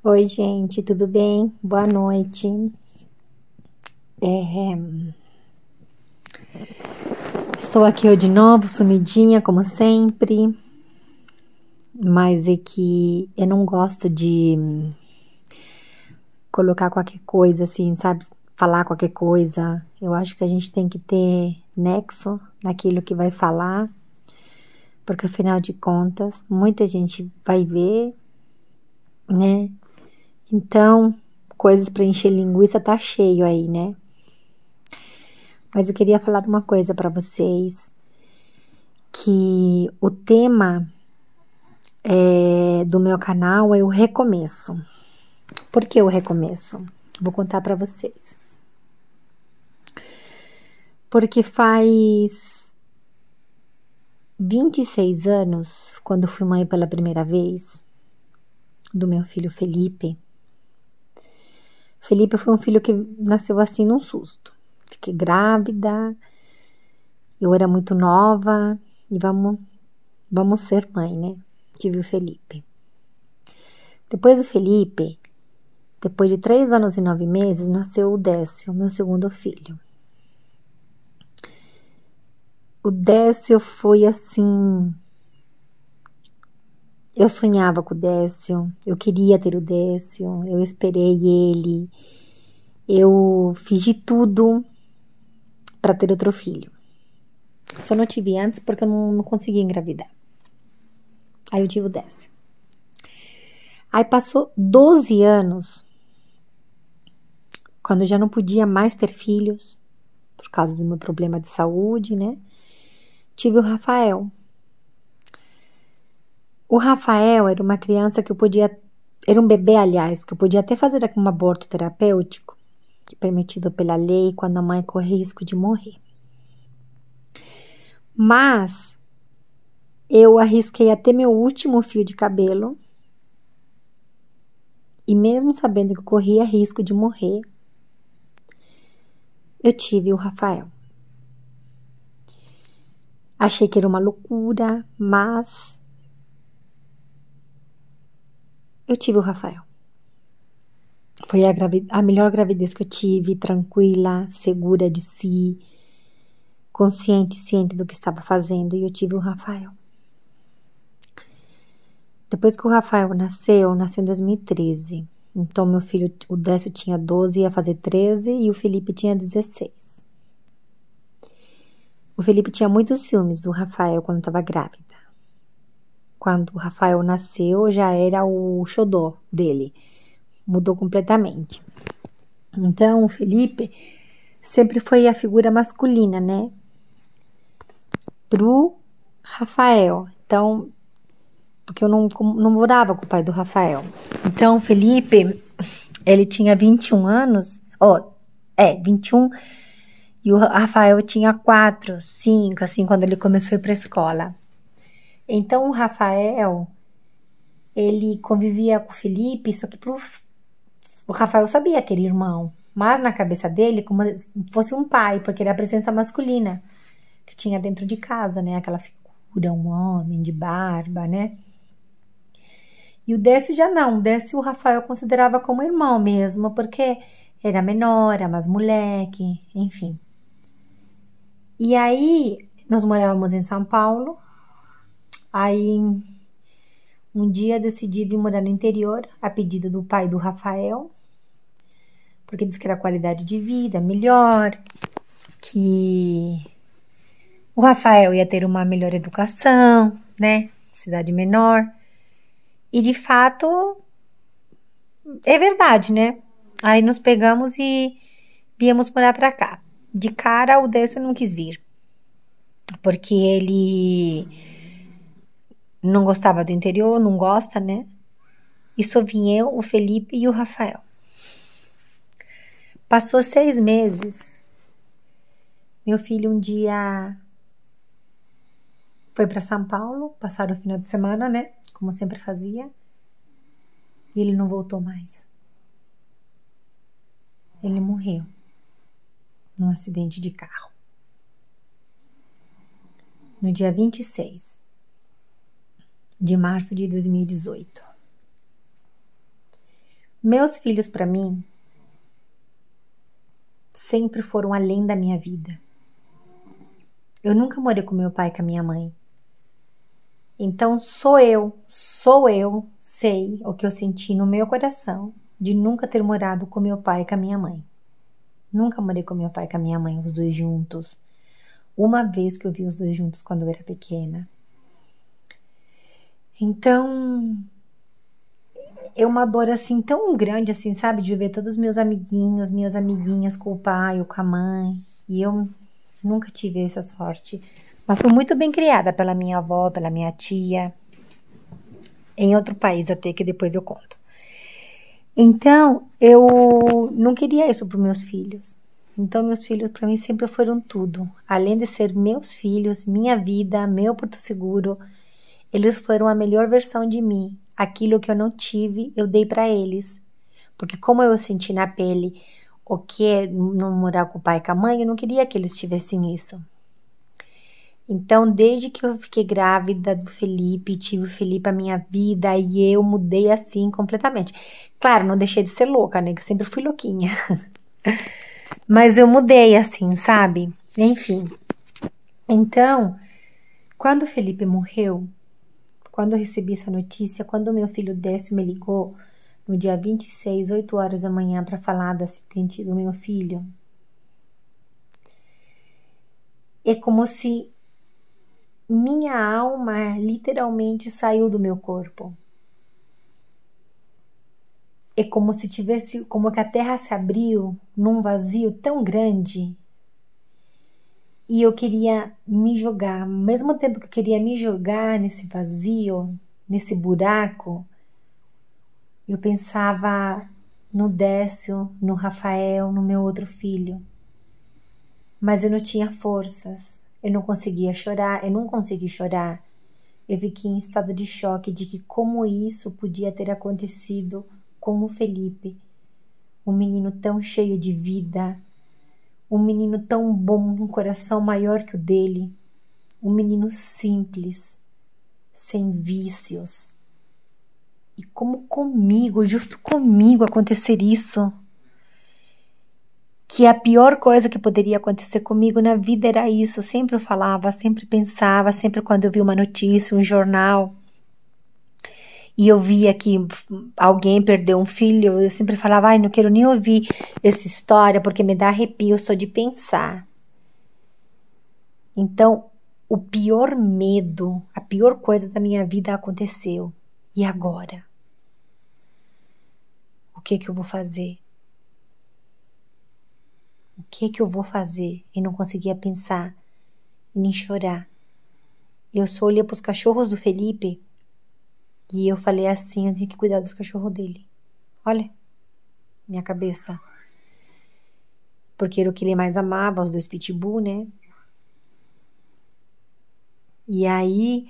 Oi, gente, tudo bem? Boa noite. É, Estou aqui eu de novo, sumidinha, como sempre, mas é que eu não gosto de colocar qualquer coisa assim, sabe? Falar qualquer coisa. Eu acho que a gente tem que ter nexo naquilo que vai falar, porque afinal de contas, muita gente vai ver, né? Então, coisas para encher linguiça tá cheio aí, né? Mas eu queria falar uma coisa para vocês, que o tema do meu canal é o recomeço. Por que o recomeço? Vou contar para vocês. Porque faz 26 anos, quando fui mãe pela primeira vez, do meu filho Felipe. Felipe foi um filho que nasceu assim num susto. Fiquei grávida, eu era muito nova e vamos ser mãe, né? Tive o Felipe. Depois do Felipe, depois de 3 anos e 9 meses, nasceu o Décio, meu segundo filho. O Décio foi assim. Eu sonhava com o Décio, eu queria ter o Décio, eu esperei ele, eu fiz de tudo para ter outro filho. Só não tive antes porque eu não conseguia engravidar. Aí eu tive o Décio. Aí passou 12 anos, quando eu já não podia mais ter filhos, por causa do meu problema de saúde, né? Tive o Rafael. O Rafael era uma criança que eu podia. Era um bebê, aliás, que eu podia até fazer um aborto terapêutico, que é permitido pela lei quando a mãe corre risco de morrer. Mas eu arrisquei até meu último fio de cabelo, e mesmo sabendo que eu corria risco de morrer, eu tive o Rafael. Achei que era uma loucura, mas eu tive o Rafael. Foi a melhor gravidez que eu tive, tranquila, segura de si, consciente, ciente do que estava fazendo, e eu tive o Rafael. Depois que o Rafael nasceu em 2013. Então, meu filho, o Décio tinha 12, ia fazer 13, e o Felipe tinha 16. O Felipe tinha muitos ciúmes do Rafael quando estava grávida. Quando o Rafael nasceu, já era o xodó dele. Mudou completamente. Então, o Felipe sempre foi a figura masculina, né? Pro Rafael. Então, porque eu não morava com o pai do Rafael. Então, o Felipe, ele tinha 21 anos, 21, e o Rafael tinha 4, 5, assim, quando ele começou a ir para a escola. Então, o Rafael, ele convivia com o Felipe, só que o Rafael sabia que era irmão, mas na cabeça dele, como se fosse um pai, porque era a presença masculina que tinha dentro de casa, né? Aquela figura, um homem de barba, né? E o Décio já não. O Décio o Rafael considerava como irmão mesmo, porque era menor, era mais moleque, enfim. E aí, nós morávamos em São Paulo. Aí, um dia decidi vir morar no interior, a pedido do pai do Rafael, porque disse que era qualidade de vida melhor, que o Rafael ia ter uma melhor educação, né? Cidade menor. E de fato, é verdade, né? Aí nos pegamos e viemos morar pra cá. De cara, o Décio não quis vir, porque ele não gostava do interior, não gosta, né? E só vim eu, o Felipe e o Rafael. Passou 6 meses. Meu filho um dia foi para São Paulo, passar o final de semana, né? Como sempre fazia. E ele não voltou mais. Ele morreu num acidente de carro. No dia 26 de março de 2018. Meus filhos, para mim, sempre foram além da minha vida. Eu nunca morei com meu pai e com a minha mãe. Então sou eu, sei o que eu senti no meu coração de nunca ter morado com meu pai e com a minha mãe. Nunca morei com meu pai e com a minha mãe, os dois juntos. Uma vez que eu vi os dois juntos quando eu era pequena. Então, é uma dor assim tão grande assim, sabe? De ver todos os meus amiguinhos, minhas amiguinhas com o pai ou com a mãe. E eu nunca tive essa sorte. Mas fui muito bem criada pela minha avó, pela minha tia. Em outro país até, que depois eu conto. Então, eu não queria isso para os meus filhos. Então, meus filhos para mim sempre foram tudo. Além de ser meus filhos, minha vida, meu porto seguro, eles foram a melhor versão de mim. Aquilo que eu não tive, eu dei para eles. Porque como eu senti na pele o que é não morar com o pai e com a mãe, eu não queria que eles tivessem isso. Então, desde que eu fiquei grávida do Felipe, tive o Felipe a minha vida e eu mudei assim completamente. Claro, não deixei de ser louca, né? Que eu sempre fui louquinha. Mas eu mudei assim, sabe? Enfim. Então, quando o Felipe morreu, quando eu recebi essa notícia, quando o meu filho Décio me ligou no dia 26, 8 horas da manhã para falar do acidente do meu filho, é como se minha alma literalmente saiu do meu corpo. É como se tivesse, como que a terra se abriu num vazio tão grande. E eu queria me jogar, ao mesmo tempo que eu queria me jogar nesse vazio, nesse buraco, eu pensava no Décio, no Rafael, no meu outro filho. Mas eu não tinha forças. Eu não conseguia chorar, eu não consegui chorar. Eu fiquei em estado de choque de que como isso podia ter acontecido com o Felipe. Um menino tão cheio de vida, um menino tão bom, um coração maior que o dele, um menino simples, sem vícios. E como comigo, justo comigo acontecer isso? Que a pior coisa que poderia acontecer comigo na vida era isso. Eu sempre falava, sempre pensava, sempre quando eu vi uma notícia, um jornal, e eu via que alguém perdeu um filho, eu sempre falava, ai, não quero nem ouvir essa história, porque me dá arrepio só de pensar. Então, o pior medo, a pior coisa da minha vida aconteceu. E agora? O que eu vou fazer? O que eu vou fazer? E não conseguia pensar e nem chorar. Eu só olhei para os cachorros do Felipe e eu falei assim, eu tenho que cuidar dos cachorros dele. Olha, minha cabeça. Porque era o que ele mais amava, os dois pitbull, né? E aí,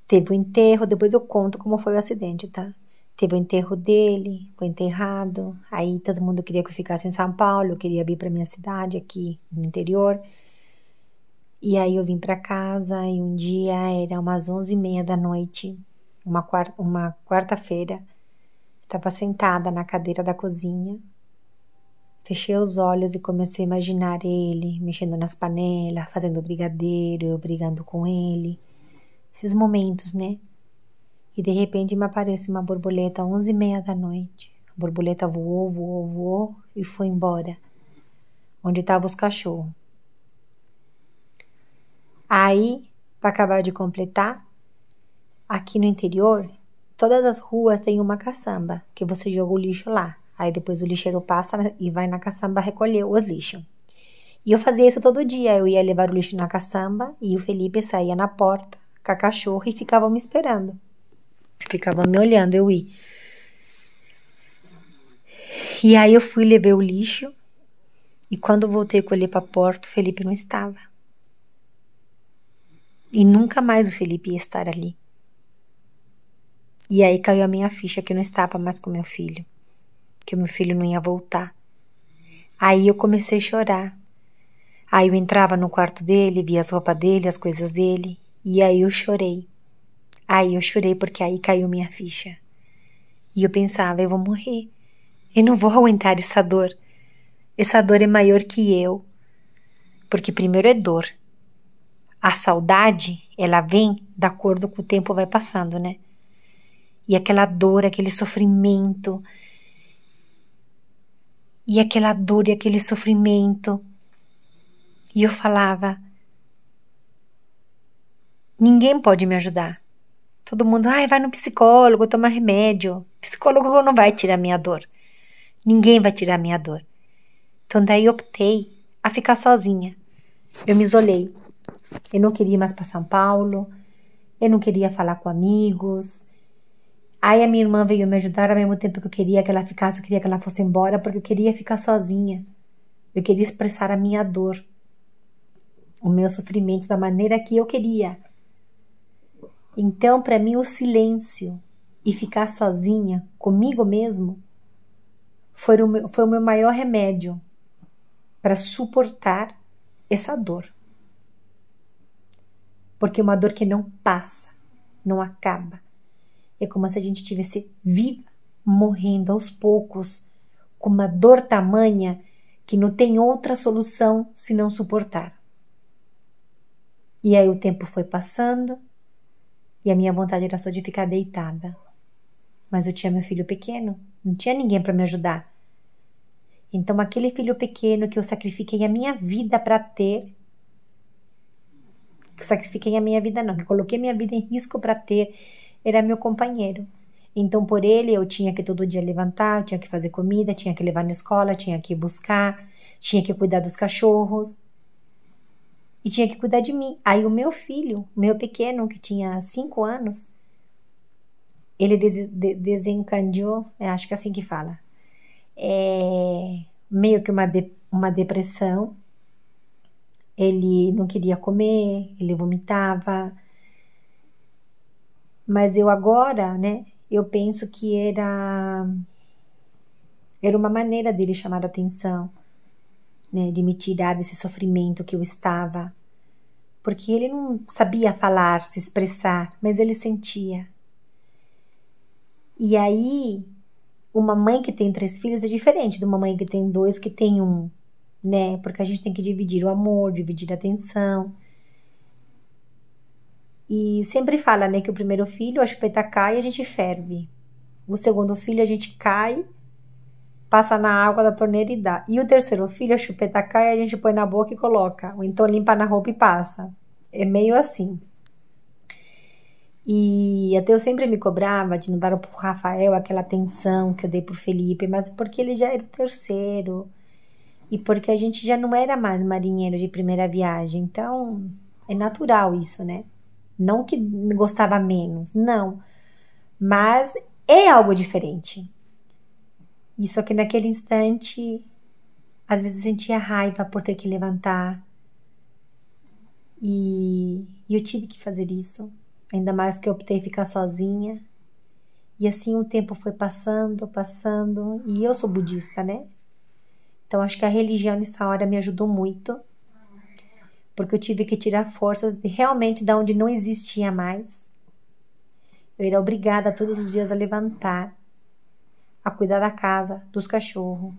teve o enterro, depois eu conto como foi o acidente, tá? Teve o enterro dele, foi enterrado, aí todo mundo queria que eu ficasse em São Paulo, eu queria vir pra minha cidade aqui no interior. E aí eu vim pra casa e um dia era umas 11h30 da noite, uma quarta-feira, estava sentada na cadeira da cozinha, fechei os olhos e comecei a imaginar ele mexendo nas panelas, fazendo brigadeiro, eu brigando com ele, esses momentos, né? E de repente me aparece uma borboleta às 11h30 da noite. A borboleta voou e foi embora. Onde estavam os cachorros. Aí, para acabar de completar, aqui no interior, todas as ruas têm uma caçamba, que você joga o lixo lá. Aí depois o lixeiro passa e vai na caçamba recolher os lixos. E eu fazia isso todo dia. Eu ia levar o lixo na caçamba e o Felipe saía na porta com a cachorra e ficava me esperando. Ficava me olhando, eu ia. E aí eu fui, levei o lixo. E quando eu voltei com ele para a porta, o Felipe não estava. E nunca mais o Felipe ia estar ali. E aí caiu a minha ficha que eu não estava mais com meu filho. Que o meu filho não ia voltar. Aí eu comecei a chorar. Aí eu entrava no quarto dele, via as roupas dele, as coisas dele. E aí eu chorei. Aí eu chorei porque aí caiu minha ficha. E eu pensava, eu vou morrer. Eu não vou aguentar essa dor. Essa dor é maior que eu. Porque primeiro é dor. A saudade, ela vem de acordo com o tempo vai passando, né? E aquela dor, aquele sofrimento. E aquela dor e aquele sofrimento. E eu falava, ninguém pode me ajudar. Todo mundo, ai, vai no psicólogo, toma remédio. Psicólogo não vai tirar minha dor. Ninguém vai tirar minha dor. Então daí eu optei a ficar sozinha. Eu me isolei. Eu não queria ir mais para São Paulo. Eu não queria falar com amigos. Aí a minha irmã veio me ajudar ao mesmo tempo que eu queria que ela ficasse, eu queria que ela fosse embora, porque eu queria ficar sozinha. Eu queria expressar a minha dor, o meu sofrimento da maneira que eu queria. Então, para mim, o silêncio e ficar sozinha comigo mesmo foi o meu maior remédio para suportar essa dor. Porque uma dor que não passa, não acaba. É como se a gente estivesse viva, morrendo aos poucos, com uma dor tamanha que não tem outra solução senão suportar. E aí o tempo foi passando e a minha vontade era só de ficar deitada. Mas eu tinha meu filho pequeno, não tinha ninguém para me ajudar. Então aquele filho pequeno que eu sacrifiquei a minha vida para ter, que sacrifiquei a minha vida não, que coloquei minha vida em risco para ter, era meu companheiro. Então por ele eu tinha que todo dia levantar, eu tinha que fazer comida, tinha que levar na escola, tinha que buscar, tinha que cuidar dos cachorros e tinha que cuidar de mim. Aí o meu filho, o meu pequeno, que tinha 5 anos, ele desencadeou, acho que é assim que fala, meio que uma depressão. Ele não queria comer, ele vomitava. Mas eu agora, né, eu penso que era uma maneira dele chamar a atenção, né, de me tirar desse sofrimento que eu estava. Porque ele não sabia falar, se expressar, mas ele sentia. E aí, uma mãe que tem 3 filhos é diferente de uma mãe que tem 2, que tem 1, né? Porque a gente tem que dividir o amor, dividir a atenção. E sempre fala, né, que o primeiro filho, a chupeta cai e a gente ferve. O segundo filho, a gente cai, passa na água da torneira e dá. E o terceiro filho, a chupeta cai, a gente põe na boca e coloca. Ou então limpa na roupa e passa. É meio assim. E até eu sempre me cobrava de não dar pro Rafael aquela atenção que eu dei pro Felipe, mas porque ele já era o terceiro. E porque a gente já não era mais marinheiro de primeira viagem. Então, é natural isso, né? Não que gostava menos, não. Mas é algo diferente. E só que naquele instante, às vezes eu sentia raiva por ter que levantar. E eu tive que fazer isso. Ainda mais que eu optei ficar sozinha. E assim o tempo foi passando, passando. E eu sou budista, né? Então acho que a religião nessa hora me ajudou muito. Porque eu tive que tirar forças realmente de onde não existia mais. Eu era obrigada todos os dias a levantar, a cuidar da casa, dos cachorros,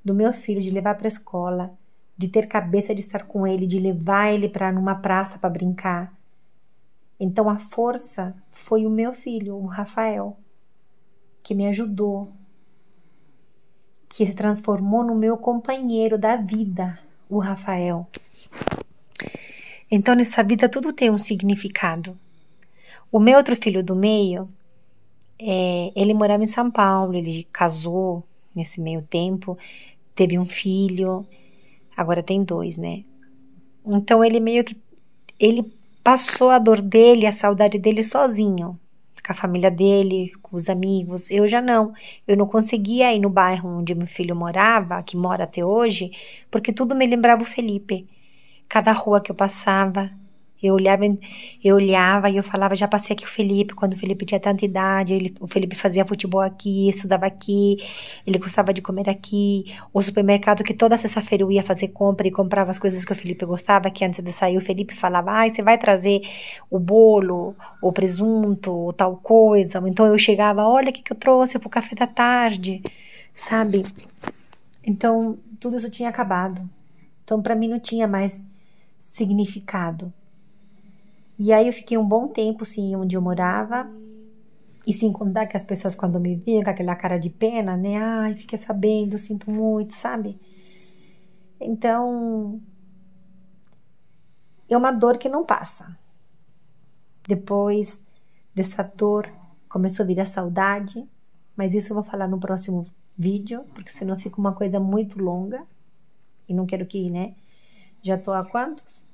do meu filho, de levar para a escola, de ter cabeça de estar com ele, de levar ele para numa praça para brincar. Então a força foi o meu filho, o Rafael, que me ajudou, que se transformou no meu companheiro da vida, o Rafael. Então nessa vida tudo tem um significado. O meu outro filho do meio, ele morava em São Paulo, ele casou nesse meio tempo, teve um filho, agora tem 2, né? Então ele meio que, ele passou a dor dele, a saudade dele sozinho, com a família dele, com os amigos. Eu já não, eu não conseguia ir no bairro onde meu filho morava, que mora até hoje, porque tudo me lembrava o Felipe. Cada rua que eu passava, Eu olhava e eu falava, já passei aqui com o Felipe, quando o Felipe tinha tanta idade, o Felipe fazia futebol aqui, estudava aqui, ele gostava de comer aqui, o supermercado que toda sexta-feira eu ia fazer compra e comprava as coisas que o Felipe gostava, que antes de sair o Felipe falava, ai, você vai trazer o bolo, o presunto, ou tal coisa, então eu chegava, olha o que eu trouxe pro café da tarde, sabe? Então, tudo isso tinha acabado. Então, para mim não tinha mais significado. E aí eu fiquei um bom tempo, sim, onde eu morava. E sem contar que as pessoas quando me viam com aquela cara de pena, né? Ai, fiquei sabendo, sinto muito, sabe? Então, é uma dor que não passa. Depois dessa dor, começou a vir a saudade. Mas isso eu vou falar no próximo vídeo, porque senão fica uma coisa muito longa. E não quero que, né? Já tô há quantos?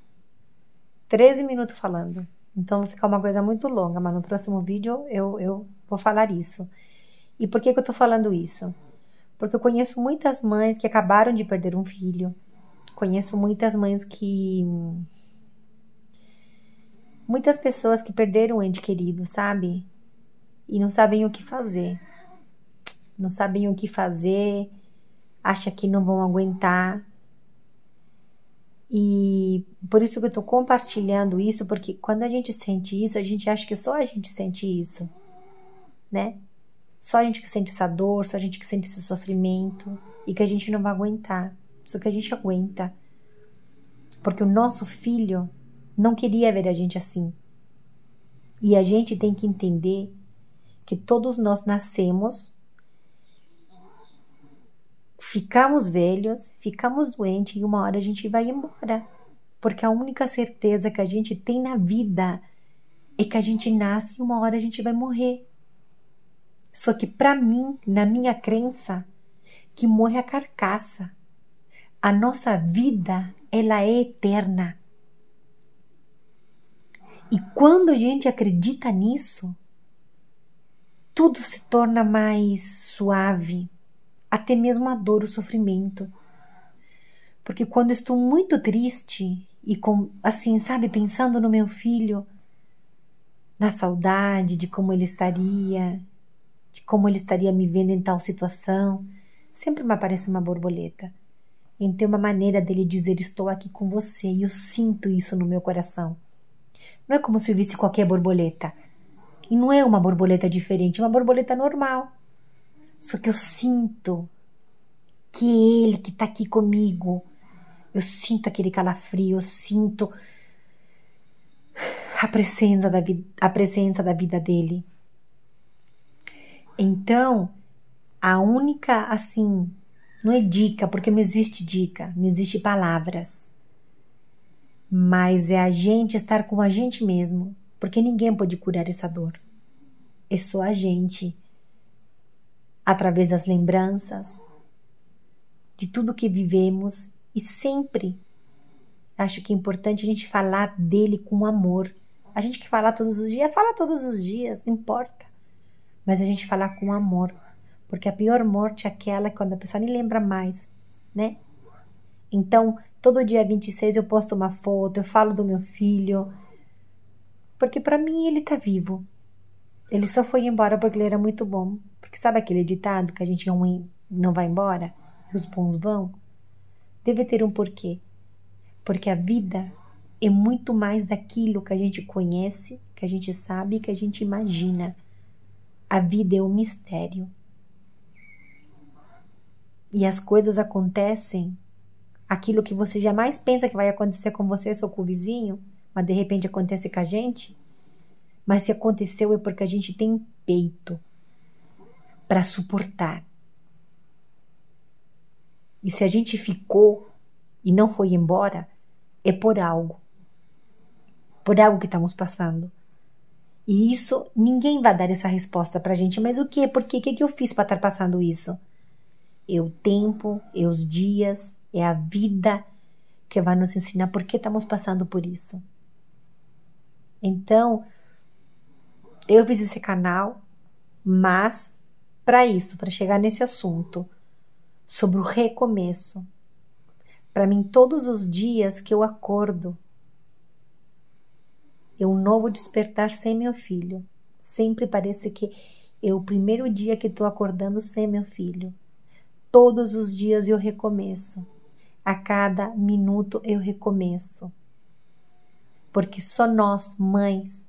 13 minutos falando. Então vai ficar uma coisa muito longa, mas no próximo vídeo eu vou falar isso. E por que que eu tô falando isso? Porque eu conheço muitas mães que acabaram de perder um filho. Conheço muitas mães que... Muitas pessoas que perderam um ente querido, sabe? E não sabem o que fazer. Não sabem o que fazer, acham que não vão aguentar. E por isso que eu tô compartilhando isso, porque quando a gente sente isso, a gente acha que só a gente sente isso, né? Só a gente que sente essa dor, só a gente que sente esse sofrimento e que a gente não vai aguentar. Só que a gente aguenta. Porque o nosso filho não queria ver a gente assim. E a gente tem que entender que todos nós nascemos, ficamos velhos, ficamos doentes e uma hora a gente vai embora. Porque a única certeza que a gente tem na vida é que a gente nasce e uma hora a gente vai morrer. Só que para mim, na minha crença, que morre a carcaça. A nossa vida, ela é eterna. E quando a gente acredita nisso, tudo se torna mais suave, até mesmo a dor, o sofrimento. Porque quando eu estou muito triste e assim, sabe, pensando no meu filho, na saudade de como ele estaria me vendo em tal situação, sempre me aparece uma borboleta. Então é uma maneira dele dizer, estou aqui com você, e eu sinto isso no meu coração. Não é como se eu visse qualquer borboleta. E não é uma borboleta diferente, é uma borboleta normal. Só que eu sinto que é ele que está aqui comigo. Eu sinto aquele calafrio, eu sinto a presença da vida dele. Então, a única, assim, não é dica, porque não existe dica, não existe palavras. Mas é a gente estar com a gente mesmo, porque ninguém pode curar essa dor. É só a gente, através das lembranças, de tudo que vivemos, e sempre acho que é importante a gente falar dele com amor. A gente que fala todos os dias, fala todos os dias, não importa. Mas a gente falar com amor, porque a pior morte é aquela quando a pessoa nem lembra mais, né? Então, todo dia 26 eu posto uma foto, eu falo do meu filho, porque para mim ele tá vivo. Ele só foi embora porque ele era muito bom. Porque sabe aquele ditado que a gente não vai embora e os bons vão? Deve ter um porquê. Porque a vida é muito mais daquilo que a gente conhece, que a gente sabe, que a gente imagina. A vida é um mistério. E as coisas acontecem, aquilo que você jamais pensa que vai acontecer com você, só com o vizinho, mas de repente acontece com a gente. Mas se aconteceu é porque a gente tem peito para suportar. E se a gente ficou e não foi embora, é por algo que estamos passando. E isso, ninguém vai dar essa resposta pra gente. Mas o quê? Por quê? O que eu fiz para estar passando isso? É o tempo, é os dias, é a vida que vai nos ensinar por que estamos passando por isso. Então, eu fiz esse canal, mas para isso, para chegar nesse assunto, sobre o recomeço. Para mim, todos os dias que eu acordo, É um novo despertar sem meu filho. Sempre parece que é o primeiro dia que estou acordando sem meu filho. Todos os dias eu recomeço. A cada minuto eu recomeço. Porque só nós, mães,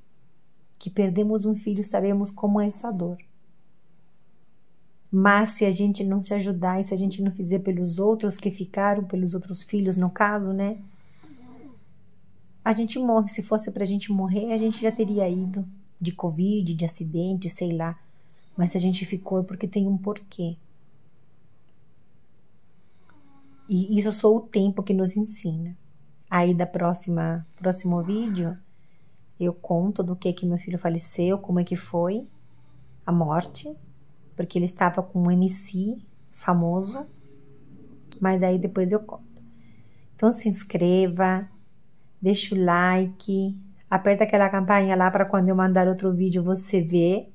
que perdemos um filho, sabemos como é essa dor. Mas se a gente não se ajudar e se a gente não fizer pelos outros que ficaram, pelos outros filhos, no caso, né? A gente morre. Se fosse pra gente morrer, a gente já teria ido. De Covid, de acidente, sei lá. Mas se a gente ficou é porque tem um porquê. E isso só o tempo que nos ensina. Aí da próximo vídeo, eu conto do que meu filho faleceu, como é que foi a morte. Porque ele estava com um MC famoso. Mas aí depois eu conto. Então se inscreva, deixa o like, aperta aquela campainha lá para quando eu mandar outro vídeo você ver.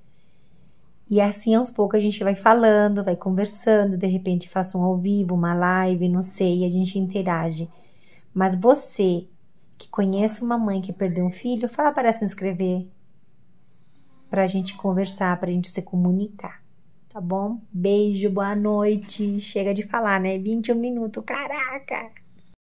E assim aos poucos a gente vai falando, vai conversando, de repente faça um ao vivo, uma live, não sei, a gente interage. Mas você que conhece uma mãe que perdeu um filho, fala para se inscrever, para a gente conversar, para a gente se comunicar, tá bom? Beijo, boa noite. Chega de falar, né? 21 minutos, caraca!